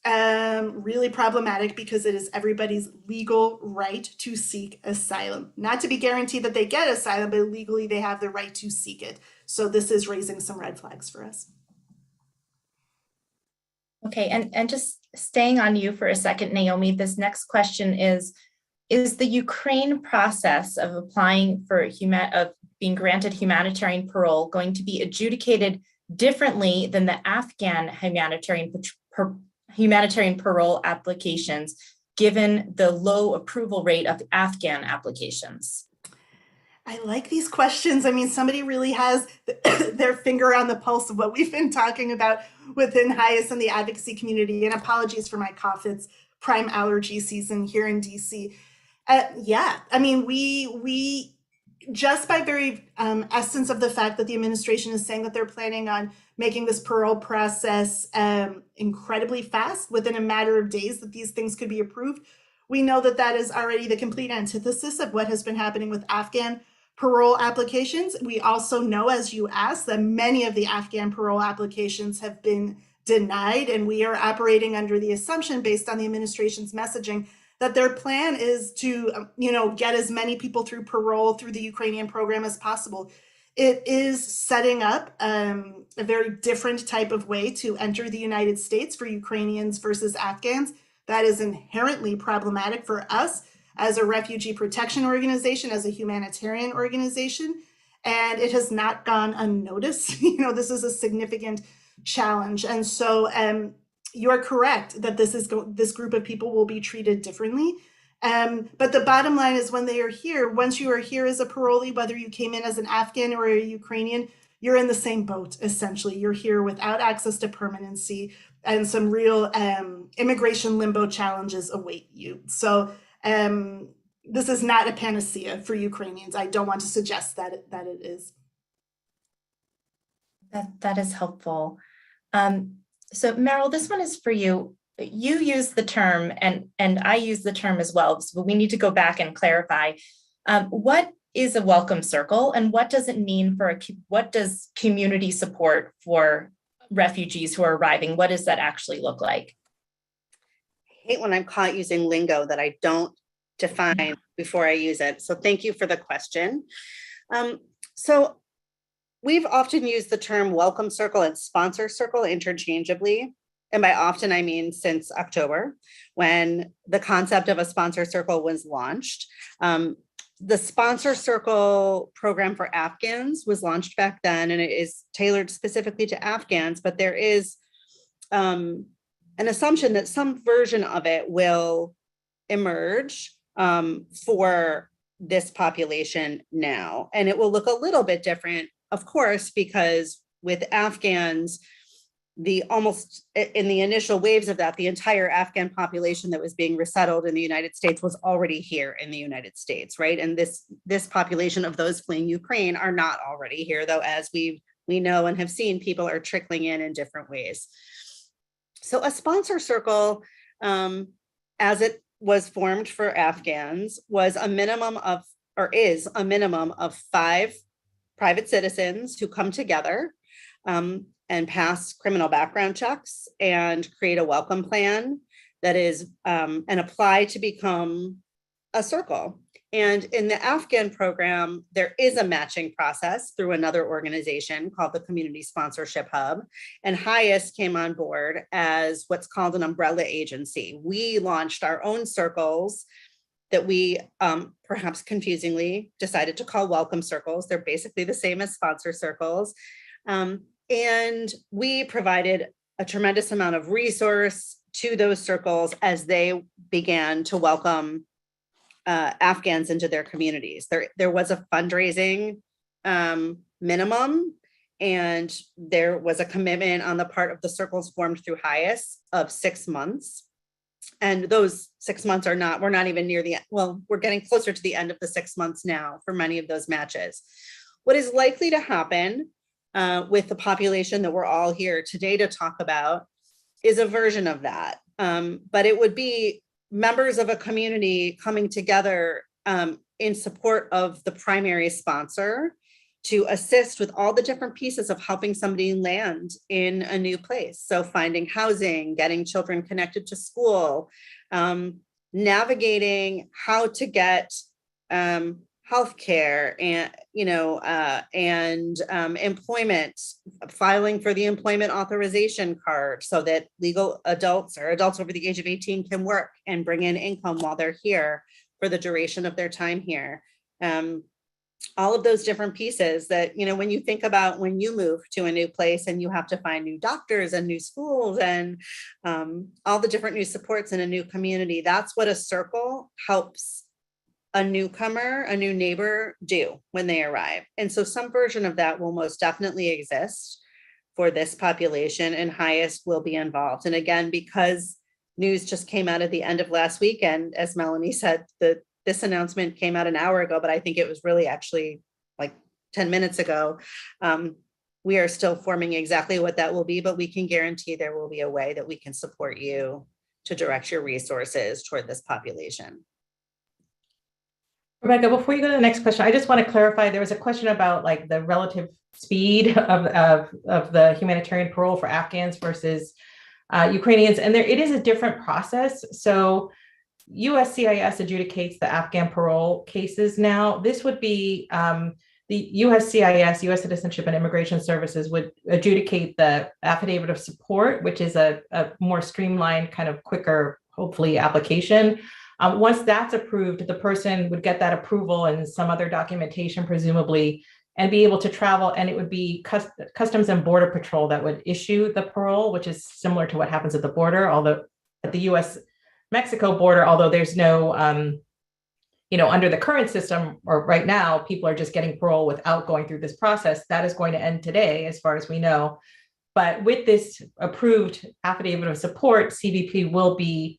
really problematic because it is everybody's legal right to seek asylum. Not to be guaranteed that they get asylum, but legally they have the right to seek it. So this is raising some red flags for us. Okay, and just staying on you for a second, Naomi, this next question is the Ukraine process of applying for being granted humanitarian parole going to be adjudicated differently than the Afghan humanitarian parole applications, given the low approval rate of Afghan applications? I like these questions. I mean, somebody really has their finger on the pulse of what we've been talking about within HIAS and the advocacy community. And apologies for my cough. It's prime allergy season here in DC. Yeah, I mean, we just by very essence of the fact that the administration is saying that they're planning on making this parole process incredibly fast, within a matter of days that these things could be approved, we know that that is already the complete antithesis of what has been happening with Afghan parole applications. We also know, as you asked, that many of the Afghan parole applications have been denied, and we are operating under the assumption, based on the administration's messaging, that their plan is to, get as many people through parole through the Ukrainian program as possible. It is setting up a very different type of way to enter the United States for Ukrainians versus Afghans. That is inherently problematic for us as a refugee protection organization, as a humanitarian organization, and it has not gone unnoticed. This is a significant challenge, and so you are correct that this group of people will be treated differently. But the bottom line is, when they are here, once you are here as a parolee, whether you came in as an Afghan or a Ukrainian, you're in the same boat, essentially. You're here without access to permanency, and some real immigration limbo challenges await you. So this is not a panacea for Ukrainians. I don't want to suggest that it is. That is helpful. So Meryl, this one is for you. You use the term, and I use the term as well, so we need to go back and clarify. What is a welcome circle, and what does it mean for what does community support for refugees who are arriving? What does that actually look like? I hate when I'm caught using lingo that I don't define before I use it. So thank you for the question. So we've often used the term welcome circle and sponsor circle interchangeably. And by often, I mean since October, when the concept of a sponsor circle was launched. The sponsor circle program for Afghans was launched back then, and it is tailored specifically to Afghans, but there is an assumption that some version of it will emerge for this population now. And it will look a little bit different, of course, because with Afghans, almost in the initial waves of that, the entire Afghan population that was being resettled in the United States was already here in the United States, right? And this population of those fleeing Ukraine are not already here, though, as we know and have seen, people are trickling in different ways. So a sponsor circle, as it was formed for Afghans, was a minimum of, or is a minimum of 5 private citizens who come together and pass criminal background checks and create a welcome plan that is and apply to become a circle. And in the Afghan program, there is a matching process through another organization called the Community Sponsorship Hub. And HIAS came on board as what's called an umbrella agency. We launched our own circles that we perhaps confusingly decided to call welcome circles. They're basically the same as sponsor circles. And we provided a tremendous amount of resource to those circles as they began to welcome Afghans into their communities. There was a fundraising minimum, and there was a commitment on the part of the circles formed through HIAS of 6 months. And those 6 months we're not even near the end. Well, we're getting closer to the end of the 6 months now for many of those matches. What is likely to happen with the population that we're all here today to talk about is a version of that. But it would be members of a community coming together in support of the primary sponsor to assist with all the different pieces of helping somebody land in a new place. So finding housing, getting children connected to school, navigating how to get healthcare and employment, filing for the employment authorization card so that legal adults or adults over the age of 18 can work and bring in income while they're here for the duration of their time here. All of those different pieces that, when you think about when you move to a new place and you have to find new doctors and new schools and all the different new supports in a new community, that's what a circle helps a newcomer, a new neighbor do when they arrive. And so some version of that will most definitely exist for this population, and HIAS will be involved. And again, because news just came out at the end of last weekend, as Melanie said, this announcement came out an hour ago, but I think it was really actually like 10 minutes ago. We are still forming exactly what that will be, but we can guarantee there will be a way that we can support you to direct your resources toward this population. Rebecca, before you go to the next question, I just want to clarify, there was a question about like the relative speed of the humanitarian parole for Afghans versus Ukrainians, and it is a different process. So USCIS adjudicates the Afghan parole cases now. This would be the USCIS, U.S. Citizenship and Immigration Services, would adjudicate the affidavit of support, which is a more streamlined, kind of quicker, hopefully, application. Once that's approved, the person would get that approval and some other documentation, presumably, and be able to travel. And it would be Customs and Border Patrol that would issue the parole, which is similar to what happens at the border, although at the U.S.-Mexico border, although there's no, under the current system or right now, people are just getting parole without going through this process. That is going to end today, as far as we know. But with this approved affidavit of support, CBP will be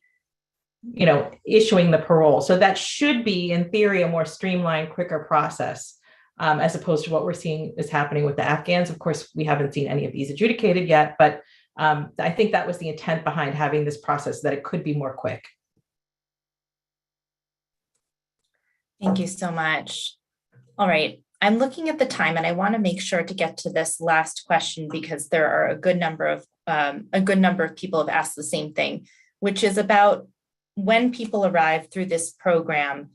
issuing the parole. So that should be, in theory, a more streamlined, quicker process. as opposed to what we're seeing is happening with the Afghans. Of course, we haven't seen any of these adjudicated yet, but I think that was the intent behind having this process, that it could be more quick. Thank you so much. All right, I'm looking at the time and I want to make sure to get to this last question because there are a good number of people have asked the same thing, which is about when people arrive through this program,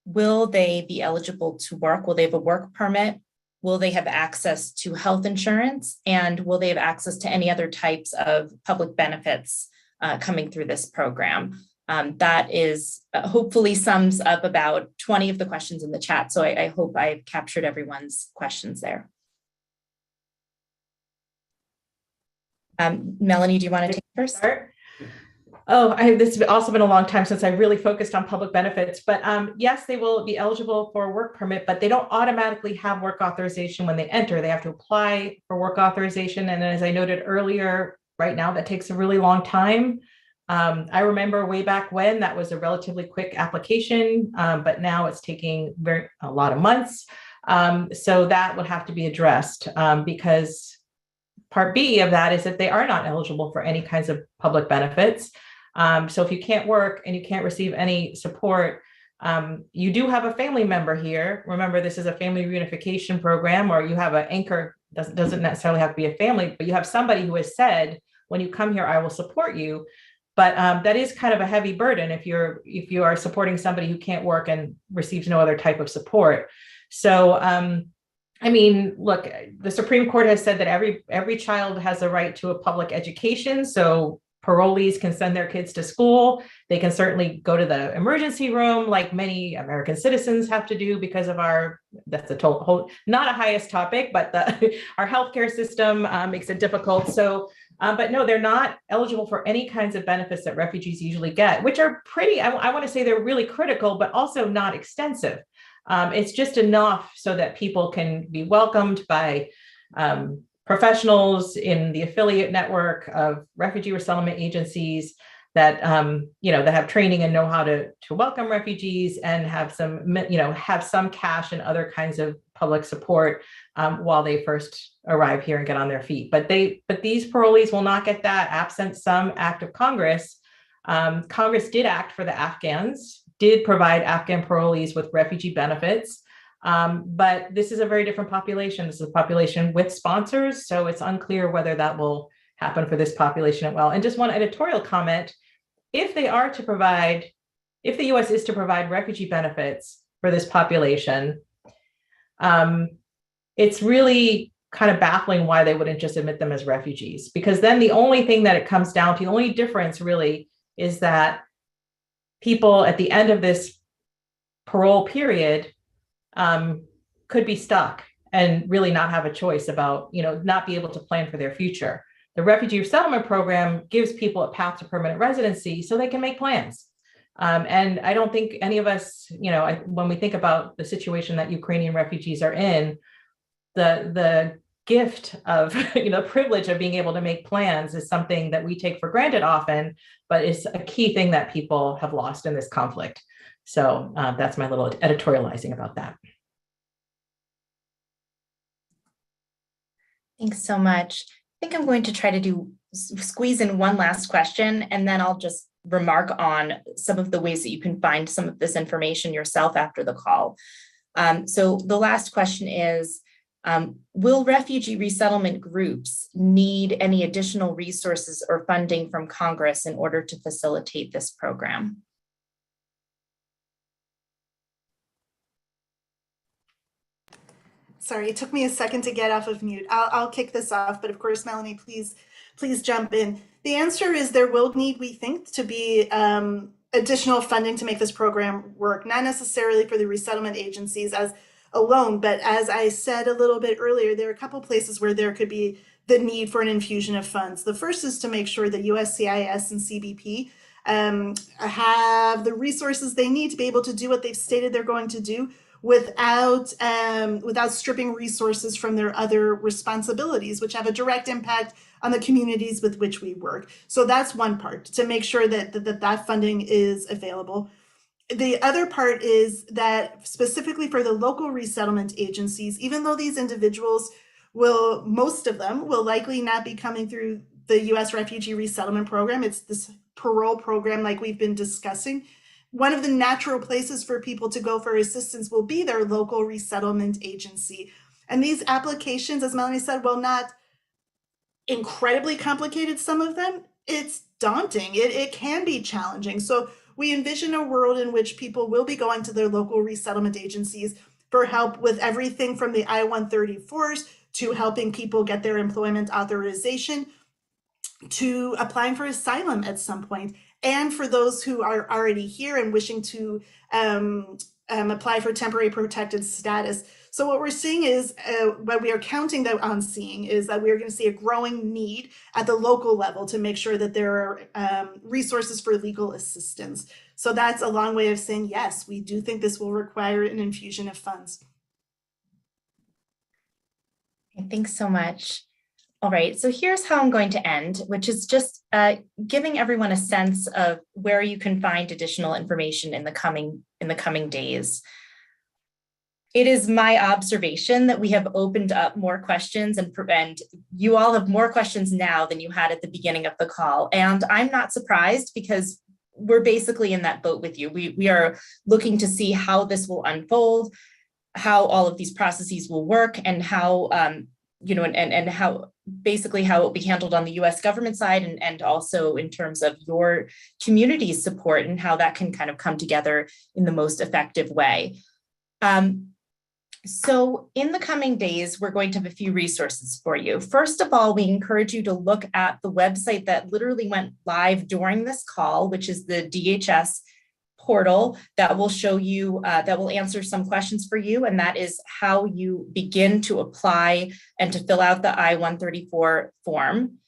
will they be eligible to work? Will they have a work permit? Will they have access to health insurance? And will they have access to any other types of public benefits coming through this program? That is hopefully sums up about 20 of the questions in the chat. So I hope I've captured everyone's questions there. Melanie, do you want to take first? Start? Oh, this has also been a long time since I really focused on public benefits, but yes, they will be eligible for a work permit, but they don't automatically have work authorization when they enter. They have to apply for work authorization. And as I noted earlier, right now that takes a really long time. I remember way back when that was a relatively quick application, but now it's taking a lot of months. So that would have to be addressed because part B of that is that they are not eligible for any kinds of public benefits. So if you can't work and you can't receive any support, you do have a family member here. Remember, this is a family reunification program, or you have an anchor, doesn't necessarily have to be a family, but you have somebody who has said, when you come here, I will support you. But that is kind of a heavy burden if you are supporting somebody who can't work and receives no other type of support. So, I mean, look, the Supreme Court has said that every child has a right to a public education. So parolees can send their kids to school. They can certainly go to the emergency room like many American citizens have to do because of that's a whole, not a HIAS topic, but our healthcare system makes it difficult. So, but no, they're not eligible for any kinds of benefits that refugees usually get, which are pretty, I want to say they're really critical, but also not extensive. It's just enough so that people can be welcomed by professionals in the affiliate network of refugee resettlement agencies that that have training and know how to welcome refugees and have some cash and other kinds of public support while they first arrive here and get on their feet. But these parolees will not get that absent some act of Congress. Congress did act for the Afghans, did provide Afghan parolees with refugee benefits. But this is a very different population. This is a population with sponsors, so it's unclear whether that will happen for this population as well. And just one editorial comment, if the US is to provide refugee benefits for this population, it's really kind of baffling why they wouldn't just admit them as refugees, because then the only thing that it comes down to, the only difference really is that people at the end of this parole period could be stuck and really not have a choice about, not be able to plan for their future. The refugee resettlement program gives people a path to permanent residency so they can make plans. And I don't think any of us, when we think about the situation that Ukrainian refugees are in, the gift of, privilege of being able to make plans is something that we take for granted often, but it's a key thing that people have lost in this conflict. So that's my little editorializing about that. Thanks so much. I think I'm going to try to squeeze in one last question, and then I'll just remark on some of the ways that you can find some of this information yourself after the call. So the last question is, will refugee resettlement groups need any additional resources or funding from Congress in order to facilitate this program? Sorry, it took me a second to get off of mute. I'll kick this off, but of course, Melanie, please jump in. The answer is there will need, we think, to be additional funding to make this program work, not necessarily for the resettlement agencies as alone, but as I said a little bit earlier, there are a couple places where there could be the need for an infusion of funds. The first is to make sure that USCIS and CBP have the resources they need to be able to do what they've stated they're going to do without stripping resources from their other responsibilities, which have a direct impact on the communities with which we work. So that's one part, to make sure that funding is available. the other part is that specifically for the local resettlement agencies, even though these individuals most of them will likely not be coming through the U.S. Refugee Resettlement Program. It's this parole program like we've been discussing. One of the natural places for people to go for assistance will be their local resettlement agency. And these applications, as Melanie said, while not incredibly complicated, some of them, it's daunting. It can be challenging. So we envision a world in which people will be going to their local resettlement agencies for help with everything from the I-134s to helping people get their employment authorization to applying for asylum at some point, and for those who are already here and wishing to apply for temporary protected status. So what we're seeing is, what we are counting on seeing is that we're going to see a growing need at the local level to make sure that there are resources for legal assistance. So that's a long way of saying, yes, we do think this will require an infusion of funds. Thanks so much. All right, so here's how I'm going to end, which is just giving everyone a sense of where you can find additional information in the coming days. It is my observation that we have opened up more questions, and you all have more questions now than you had at the beginning of the call. And I'm not surprised, because we're basically in that boat with you. We are looking to see how this will unfold, how all of these processes will work, and how and how basically how it will be handled on the U.S. government side, and also in terms of your community's support and how that can kind of come together in the most effective way. So in the coming days, we're going to have a few resources for you. First of all, we encourage you to look at the website that literally went live during this call, which is the DHS portal that will show you, that will answer some questions for you. And that is how you begin to apply and to fill out the I-134 form.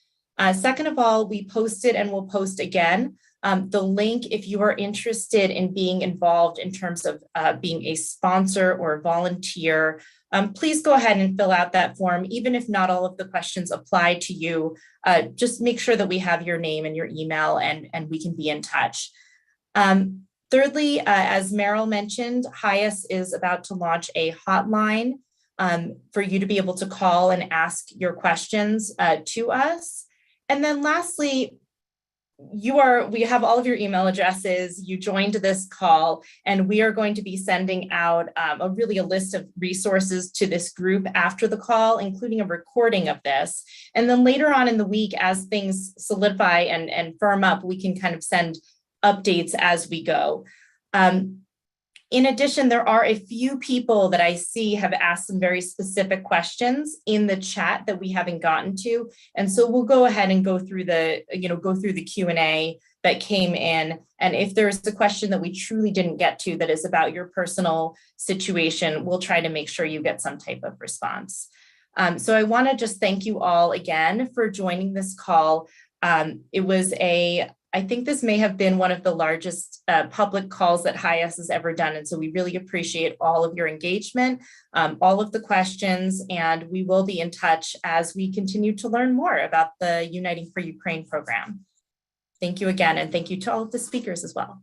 Second of all, we posted and will post again the link if you are interested in being involved in terms of being a sponsor or a volunteer. Please go ahead and fill out that form, even if not all of the questions apply to you. Just make sure that we have your name and your email, and we can be in touch. Thirdly, as Meryl mentioned, HIAS is about to launch a hotline for you to be able to call and ask your questions to us. And then lastly, we have all of your email addresses. You joined this call, and we are going to be sending out a list of resources to this group after the call, including a recording of this. And then later on in the week, as things solidify and firm up, we can kind of send updates as we go. In addition, there are a few people that I see have asked some very specific questions in the chat that we haven't gotten to. And so we'll go ahead and go through the Q&A that came in. And if there's a question that we truly didn't get to that is about your personal situation, we'll try to make sure you get some type of response. So I want to just thank you all again for joining this call. I think this may have been one of the largest public calls that HIAS has ever done. And so we really appreciate all of your engagement, all of the questions, and we will be in touch as we continue to learn more about the Uniting for Ukraine program. Thank you again, and thank you to all of the speakers as well.